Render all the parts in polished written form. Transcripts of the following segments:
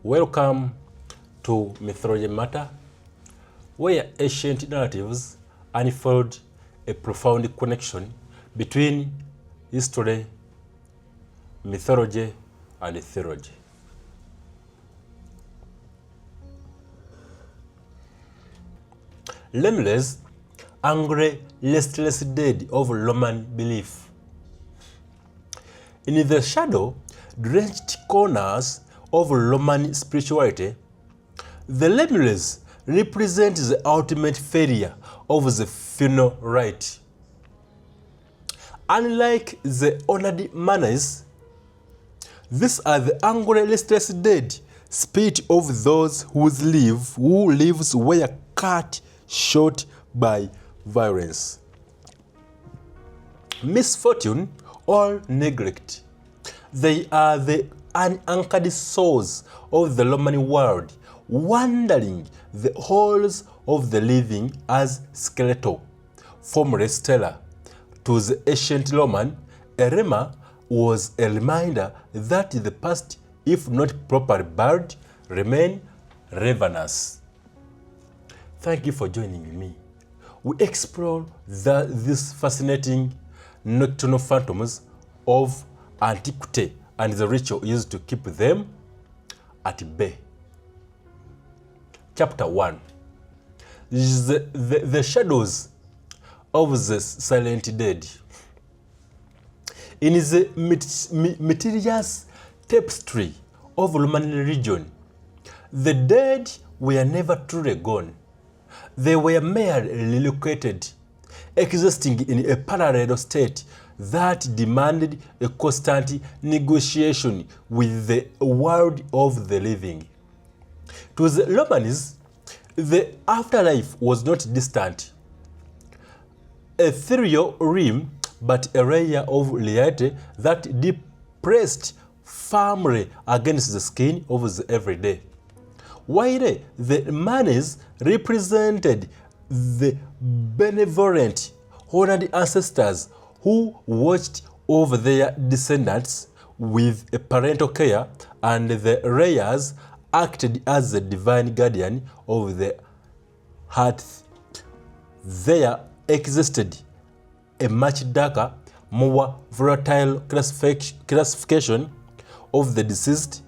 Welcome to Mythology Matter, where ancient narratives unfold a profound connection between history, mythology, and theology. Lemures, angry, restless dead of Roman belief. In the shadow-drenched corners of Roman spirituality, the Lemures represent the ultimate failure of the funeral rite. Unlike the honored manners, these are the angry, restless dead, spirit of those who lives were cut short by violence, misfortune, or neglect. They are the unanchored souls of the Roman world, wandering the halls of the living as skeletal, formless terror. To the ancient Roman, a lemur was a reminder that the past, if not properly buried, remain ravenous. Thank you for joining me. We explore these fascinating nocturnal phantoms of antiquity and the ritual used to keep them at bay. Chapter 1. The shadows of the silent dead. In the mysterious tapestry of Roman religion, the dead were never truly gone. They were merely relocated, existing in a parallel state that demanded a constant negotiation with the world of the living. To the Romans, the afterlife was not distant, ethereal realm, but a layer of reality that depressed firmly against the skin of the everyday. While the manes represented the benevolent, honored ancestors who watched over their descendants with a parental care, and the rayas acted as the divine guardian of the hearth. There existed a much darker, more volatile classification of the deceased,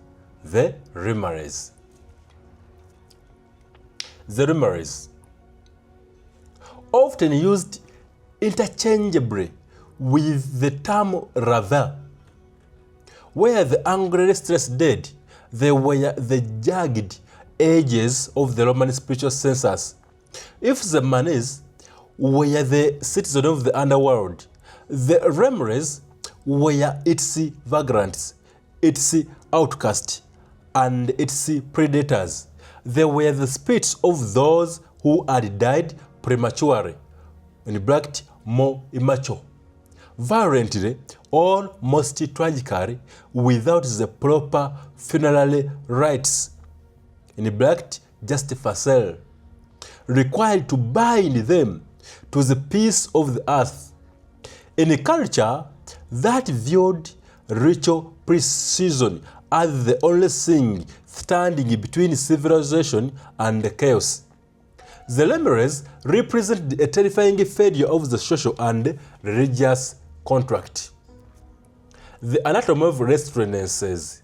the Lemures. The Lemures, often used interchangeably with the term rather, where the angry, restless dead, they were the jagged edges of the Roman spiritual census. If the manes were the citizens of the underworld, the Lemures were its vagrants, its outcasts, and its predators. They were the spirits of those who had died prematurely, in bracket, more immature, violently, or most tragically, without the proper funeral rites, in bracket, just facile, required to bind them to the peace of the earth. In a culture that viewed ritual precision as the only thing standing between civilization and chaos, the Lemures represent a terrifying failure of the social and religious contract. The anatomy of restlessness.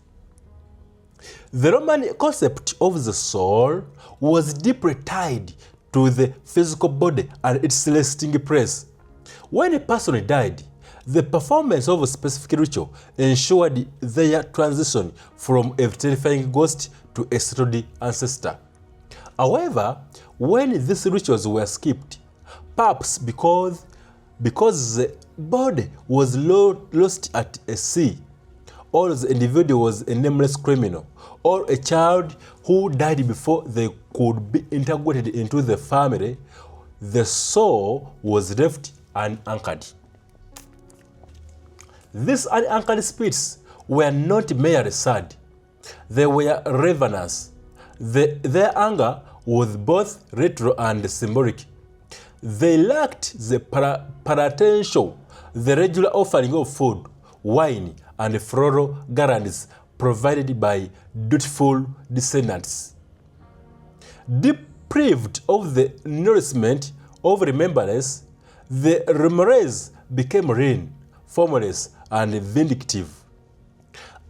The Roman concept of the soul was deeply tied to the physical body and its resting place. When a person died, the performance of a specific ritual ensured their transition from a terrifying ghost to a settled ancestor. However, when these rituals were skipped, perhaps because the body was lost at sea, or the individual was a nameless criminal, or a child who died before they could be integrated into the family, the soul was left unanchored. These unanchored spirits were not merely sad, they were ravenous. Their anger was both literal and symbolic. They lacked the potential, the regular offering of food, wine, and floral garlands provided by dutiful descendants. Deprived of the nourishment of remembrance, the Lemures became lean, formless, and vindictive.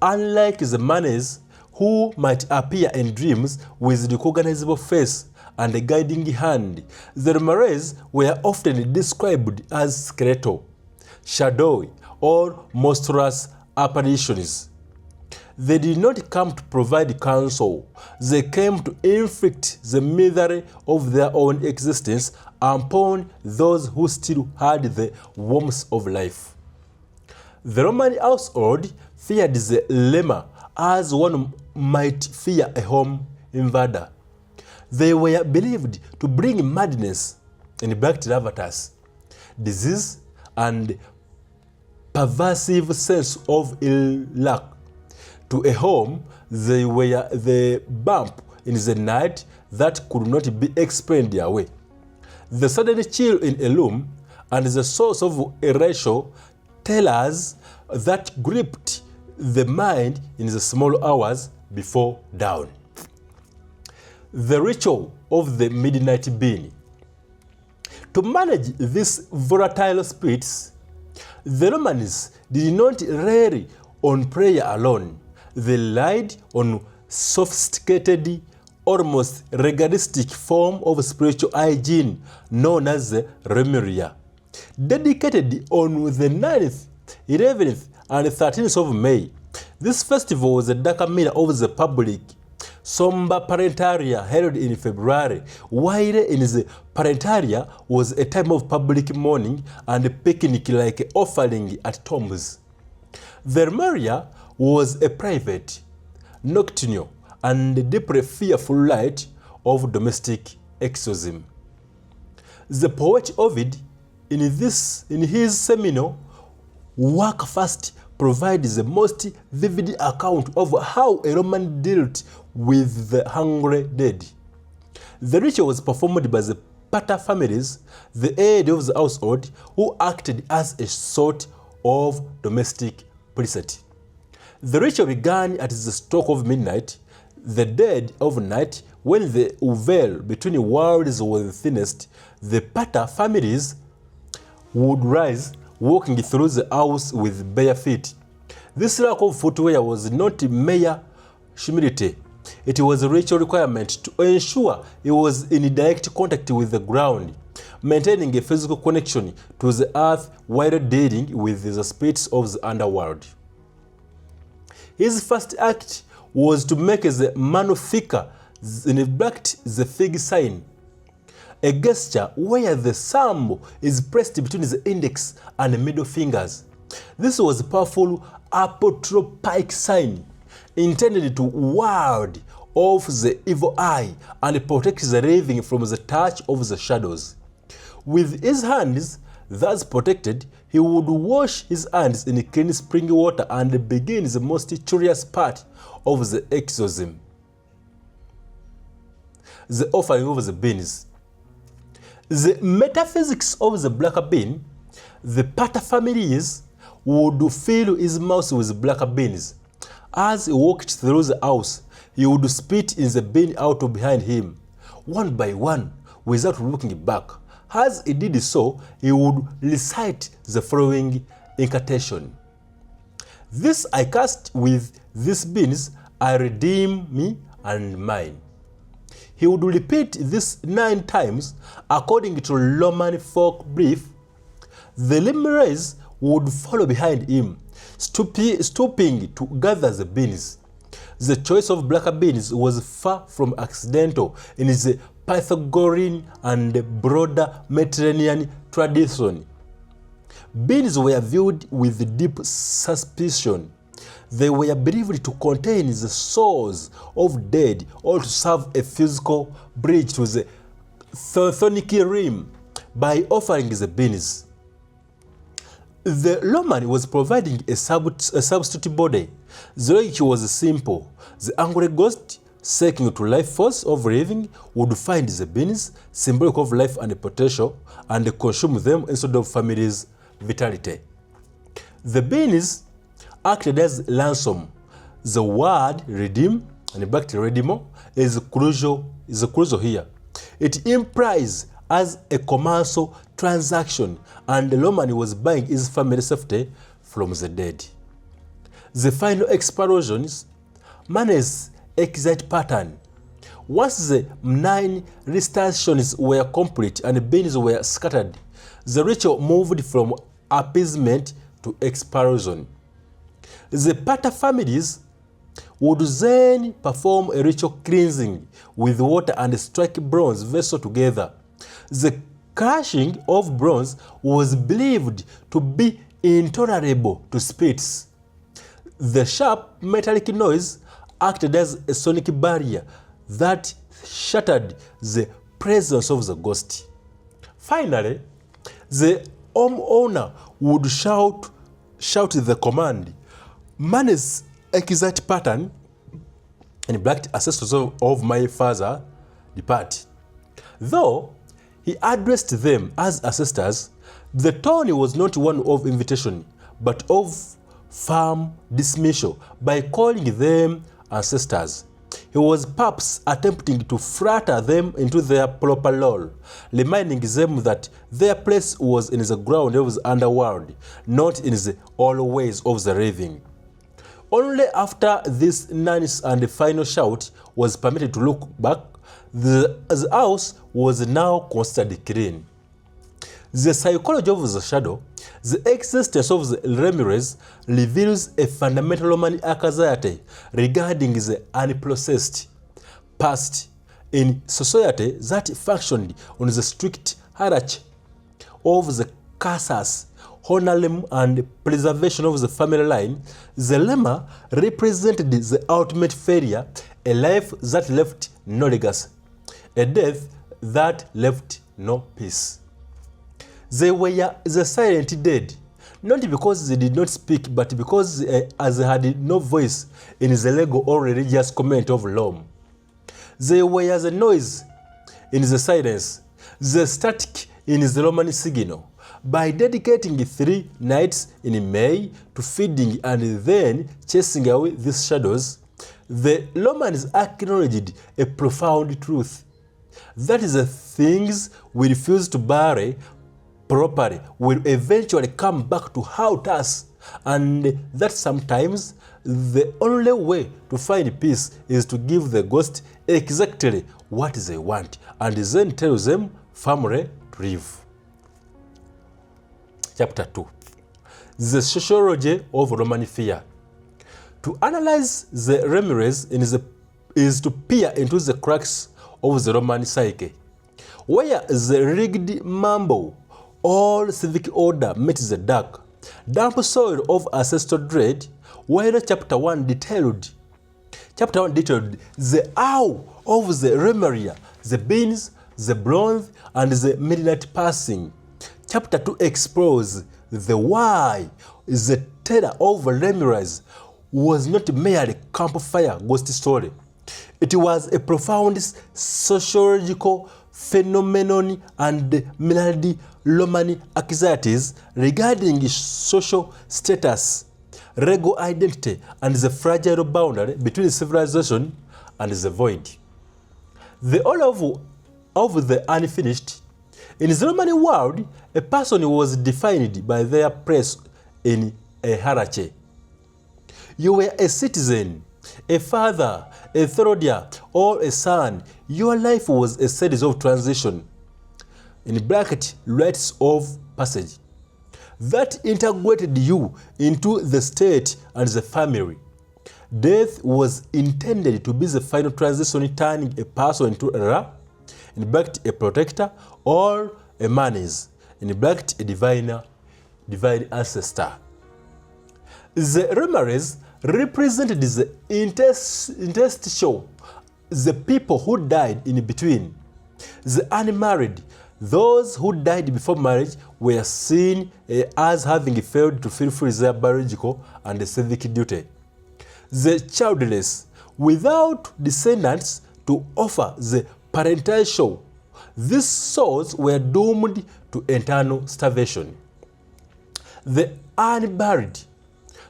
Unlike the Manes, who might appear in dreams with recognizable face and a guiding hand, the Lemures were often described as skeletal, shadowy, or monstrous apparitions. They did not come to provide counsel. They came to inflict the misery of their own existence upon those who still had the warmth of life. The Roman household feared the lemur as one might fear a home invader. They were believed to bring madness and black avatars, disease, and pervasive sense of ill luck. To a home, they were the bump in the night that could not be explained away. The sudden chill in a room and the source of erasure tell us that gripped the mind in the small hours before dawn. The ritual of the midnight bean. To manage these volatile spirits, the Romans did not rely on prayer alone. They relied on sophisticated, almost legalistic form of spiritual hygiene known as the Lemuria. Dedicated on the 9th, 11th, and 13th of May, this festival was a darker mirror of the public. Somber parentaria held in February, while in the parentaria was a time of public mourning and picnic like offering at tombs. The Lemuria was a private, nocturnal, and deeply fearful rite of domestic exorcism. The poet Ovid, in his seminal work Fast, provides the most vivid account of how a Roman dealt with the hungry dead. The ritual was performed by the pater families, the head of the household, who acted as a sort of domestic priest. The ritual began at the stroke of midnight, the dead of night, when the veil between worlds was thinnest. The pater families would rise, walking through the house with bare feet. This lack of footwear was not mere humility. It was a ritual requirement to ensure he was in direct contact with the ground, maintaining a physical connection to the earth while dealing with the spirits of the underworld. His first act was to make the mano thicker and black the fig sign, a gesture where the thumb is pressed between the index and middle fingers. This was a powerful apotropic sign intended to ward off the evil eye and protect the living from the touch of the shadows. With his hands thus protected, he would wash his hands in clean spring water and begin the most curious part of the exorcism, the offering of the beans. The metaphysics of the black bean, the pater families would fill his mouth with black beans. As he walked through the house, he would spit in the bean out behind him, one by one, without looking back. As he did so, he would recite the following incantation: "This I cast with these beans, I redeem me and mine." He would repeat this 9 times. According to Roman folk belief, the Lemures would follow behind him, stooping to gather the beans. The choice of black beans was far from accidental in the Pythagorean and broader Mediterranean tradition. Beans were viewed with deep suspicion. They were believed to contain the souls of dead or to serve a physical bridge to the chthonic realm by offering the beans. The Roman was providing a substitute body. The logic was simple. The angry ghost, seeking to life force of living, would find the beans, symbolic of life and potential, and consume them instead of family's vitality. The beans acted as ransom. The word redeem, and back to redimo, is crucial here. It implies as a commercial transaction, and the Roman was buying his family safety from the dead. The final explosions managed exit pattern. Once the 9 restorations were complete and beans were scattered, the ritual moved from appeasement to explosion. The Pata families would then perform a ritual cleansing with water and strike bronze vessel together. The crushing of bronze was believed to be intolerable to spirits. The sharp metallic noise acted as a sonic barrier that shattered the presence of the ghost. Finally, the homeowner would shout the command, "Man's exact pattern," and black ancestors of my father depart. Though he addressed them as ancestors, the tone was not one of invitation, but of firm dismissal. By calling them ancestors, he was perhaps attempting to flatter them into their proper role, reminding them that their place was in the ground of the underworld, not in the old ways of the living. Only after this ninth and final shout was permitted to look back, the house was now considered clean. The psychology of the shadow, the existence of the Lemures, reveals a fundamental Roman anxiety regarding the unprocessed past in society that functioned on the strict hierarchy of the casus honorum and preservation of the family line. The lemma represented the ultimate failure, a life that left no legacy, a death that left no peace. They were the silent dead, not because they did not speak, but because as they had no voice in the legal or religious comment of Rome. They were the noise in the silence, the static in the Roman signal. By dedicating 3 nights in May to feeding and then chasing away these shadows, the Romans acknowledged a profound truth, that is, the things we refuse to bury properly will eventually come back to haunt us, and that sometimes the only way to find peace is to give the ghost exactly what they want and then tell them firmly to live. Chapter 2. The sociology of Roman fear. To analyze the Lemures is to peer into the cracks of the Roman psyche, where the rigged mumble all civic order met the dark, damp soil of ancestral dread, while Chapter 1 detailed the how of the Lemuria, the beans, the bronze, and the midnight passing. Chapter 2 explores the why the terror of Lemures was not merely campfire ghost story. It was a profound sociological phenomenon and mirrored Roman anxieties regarding social status, regal identity, and the fragile boundary between civilization and the void. The all of the unfinished. In the Roman world, a person was defined by their place in a hierarchy. You were a citizen, a father, a soldier, or a son. Your life was a series of transition, in bracket, rites of passage, that integrated you into the state and the family. Death was intended to be the final transition, turning a person into a Ra, in bracket, a protector, or a manes, in bracket, a divine ancestor. The Lemures represented the interstitial, the people who died in between. The unmarried, those who died before marriage, were seen as having failed to fulfill their biological and civic duty. The childless, without descendants to offer the parental show, these souls were doomed to eternal starvation. The unburied,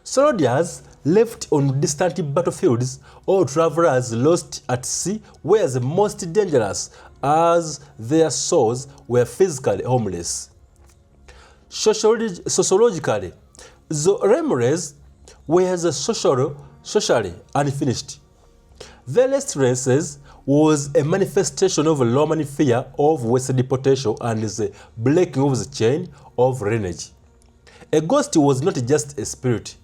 soldiers left on distant battlefields or travelers lost at sea were the most dangerous, as their souls were physically homeless. Sociologically, the Lemures were socially unfinished. Their restlessness was a manifestation of a Roman fear of Western deportation and the breaking of the chain of lineage. A ghost was not just a spirit.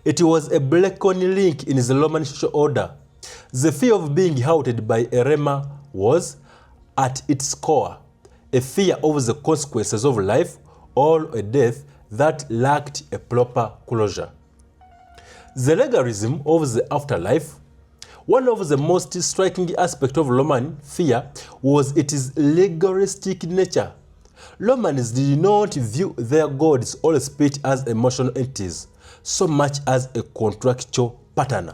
It was a black-only link in the Roman social order. The fear of being haunted by a Lemur was, at its core, a fear of the consequences of life or a death that lacked a proper closure. The legalism of the afterlife. One of the most striking aspects of Roman fear was its legalistic nature. Romans did not view their gods or spirit as emotional entities, so much as a contractual pattern.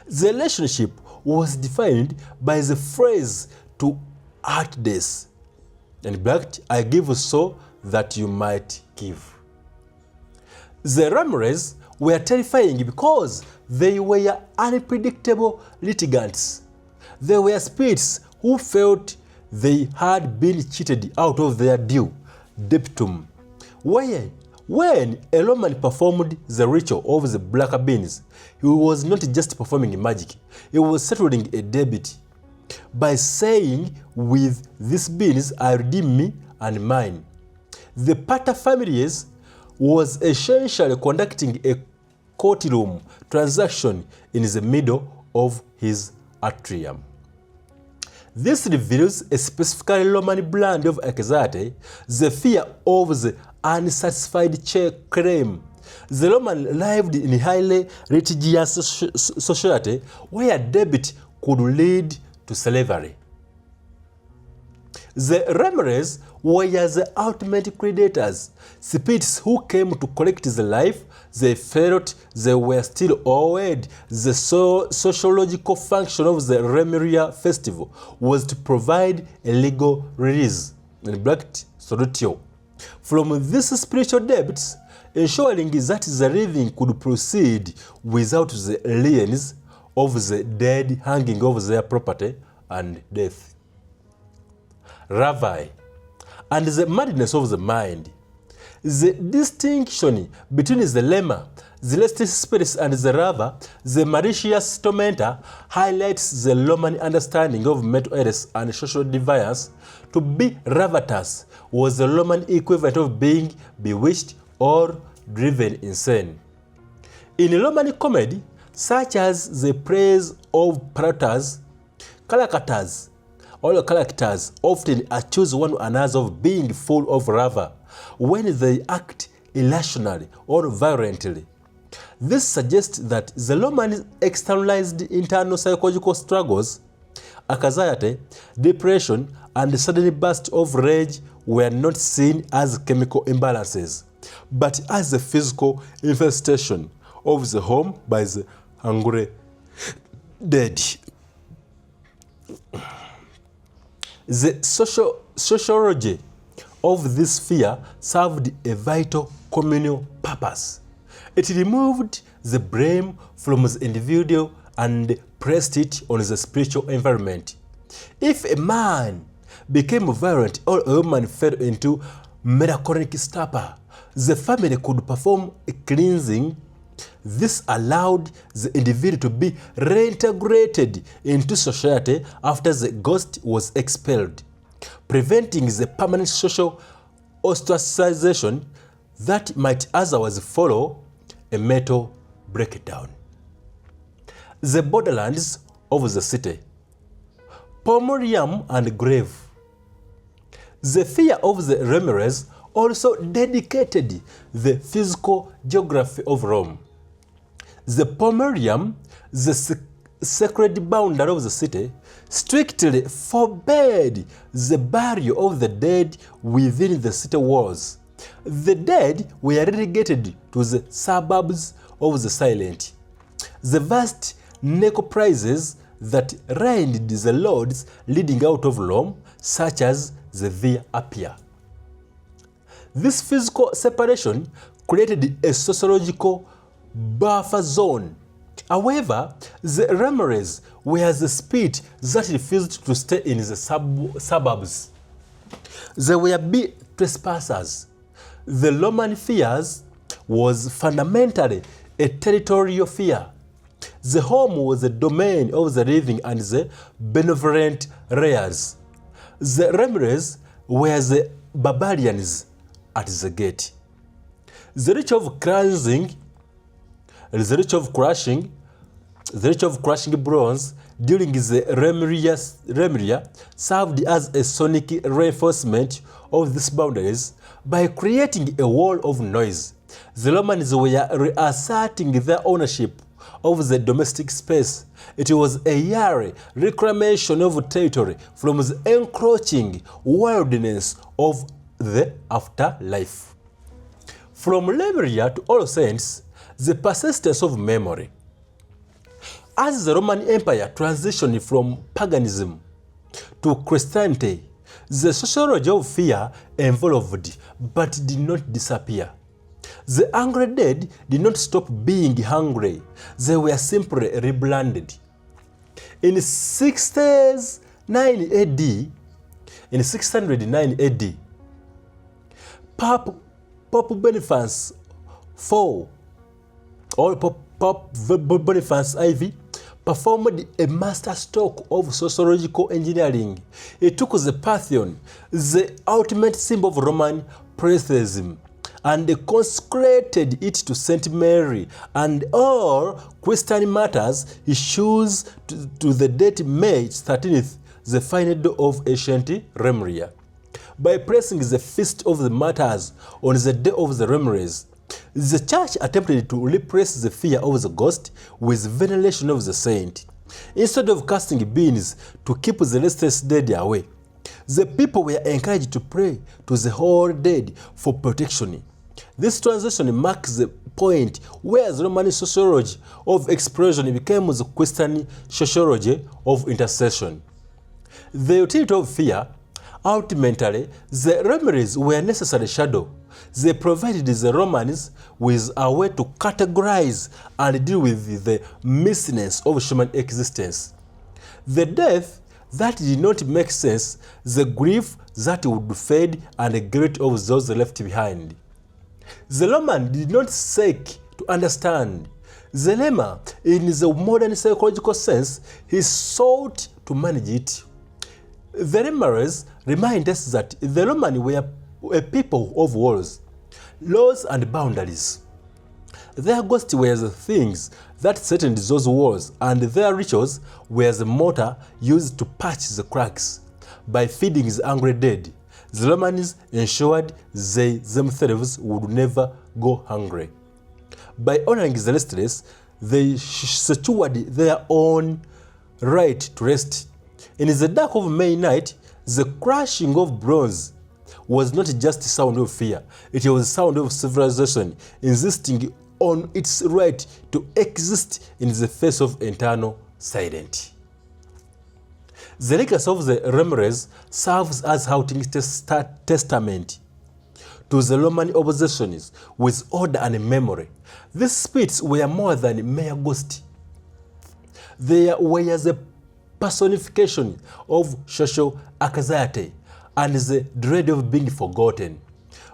The relationship was defined by the phrase "to art this," and bracket, "I give so that you might give." The Lemures were terrifying because they were unpredictable litigants. They were spirits who felt they had been cheated out of their due debtum. When a Roman performed the ritual of the black beans, he was not just performing magic, he was settling a debt. By saying, "With these beans I redeem me and mine," the pater familias was essentially conducting a courtroom transaction in the middle of his atrium. This reveals a specifically Roman brand of anxiety, the fear of the unsatisfied check claim. The Roman lived in a highly litigious society where debt could lead to slavery. The Lemures were the ultimate predators, spirits who came to collect the life they felt they were still owed. The sociological function of the Lemuria festival was to provide a legal release, in bracket, solutio, from these spiritual debts, ensuring that the living could proceed without the liens of the dead hanging over their property and death. Ravi, and the madness of the mind. The distinction between the Lemur, the restless spirits, and the Rava, the malicious tormentor, highlights the Roman understanding of mental illness and social deviance. To be ravatous was the Roman equivalent of being bewitched or driven insane. In Roman comedy, such as the plays of Plautus, characters often accuse one another of being full of rava when they act irrationally or violently. This suggests that the Romans externalized internal psychological struggles, anxiety, depression, and sudden bursts of rage were not seen as chemical imbalances, but as a physical infestation of the home by the hungry dead. The sociology of this fear served a vital communal purpose. It removed the blame from the individual and placed it on the spiritual environment. If a man became violent or a woman fell into melancholic stupor, the family could perform a cleansing. This allowed the individual to be reintegrated into society after the ghost was expelled, preventing the permanent social ostracization that might otherwise follow a mental breakdown. The borderlands of the city. Pomorium and grave. The fear of the Lemures also dedicated the physical geography of Rome. The pomorium, the sacred boundary of the city, strictly forbade the burial of the dead within the city walls. The dead were relegated to the suburbs of the silent. The vast necropolises that reigned the roads leading out of Rome, such as the Via Appia. This physical separation created a sociological buffer zone. However, the Lemures were the spirit that refused to stay in the suburbs. They were big trespassers. The Roman fears was fundamentally a territorial fear. The home was the domain of the living and the benevolent rulers. The Lemures were the barbarians at the gate. The rite of crushing bronze during the Lemuria served as a sonic reinforcement of these boundaries by creating a wall of noise. The Romans were reasserting their ownership of the domestic space. It was a yearly reclamation of territory from the encroaching wilderness of the afterlife. From Lemuria to All Saints, the persistence of memory. As the Roman Empire transitioned from paganism to Christianity, the sociology of fear evolved but did not disappear. The hungry dead did not stop being hungry. They were simply rebranded. In 609 AD, Pope Boniface IV, or Pope Boniface IV, performed a masterstroke of sociological engineering. He took the Pantheon, the ultimate symbol of Roman polytheism, and consecrated it to Saint Mary, and all Christian matters he chose to the date May 13th, the final day of ancient Lemuria. By placing the feast of the martyrs on the day of the Lemures, the church attempted to replace the fear of the ghost with veneration of the saint. Instead of casting beans to keep the restless dead away, the people were encouraged to pray to the whole dead for protection. This transition marks the point where the Roman sociology of explosion became the Christian sociology of intercession. The utility of fear. Ultimately, the Lemures were a necessary shadow. They provided the Romans with a way to categorize and deal with the messiness of human existence. The death that did not make sense, the grief that would fade, and the guilt of those left behind. The Roman did not seek to understand. The Lemma, in the modern psychological sense, he sought to manage it. The Lemures remind us that the Romans were a people of walls, laws, and boundaries. Their ghosts were the things that threatened those walls, and their rituals were the mortar used to patch the cracks. By feeding the hungry dead, the Romans ensured they themselves would never go hungry. By honoring the restless, they secured their own right to rest. In the dark of May night, the crashing of bronze was not just a sound of fear, it was a sound of civilization insisting on its right to exist in the face of eternal silence. The legacy of the Lemures serves as haunting testament to the Roman obsessions with order and memory. These spirits were more than mere ghosts. They were the personification of social anxiety and the dread of being forgotten.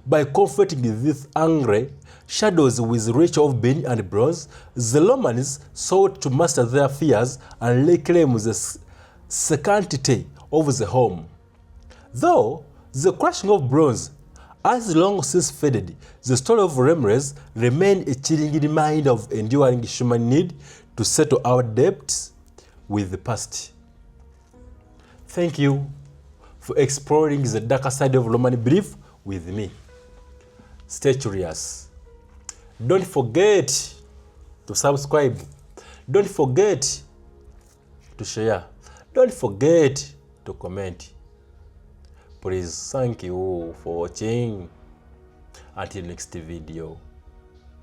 By confronting these angry shadows with ritual of bean and bronze, the Romans sought to master their fears and reclaim the sanctity of the home. Though the crashing of bronze has long since faded, the story of Lemures remains a chilling reminder of enduring human need to settle our debts with the past. Thank you for exploring the darker side of Roman belief with me. Stay curious. Don't forget to subscribe. Don't forget to share. Don't forget to comment. Please, thank you for watching. Until next video.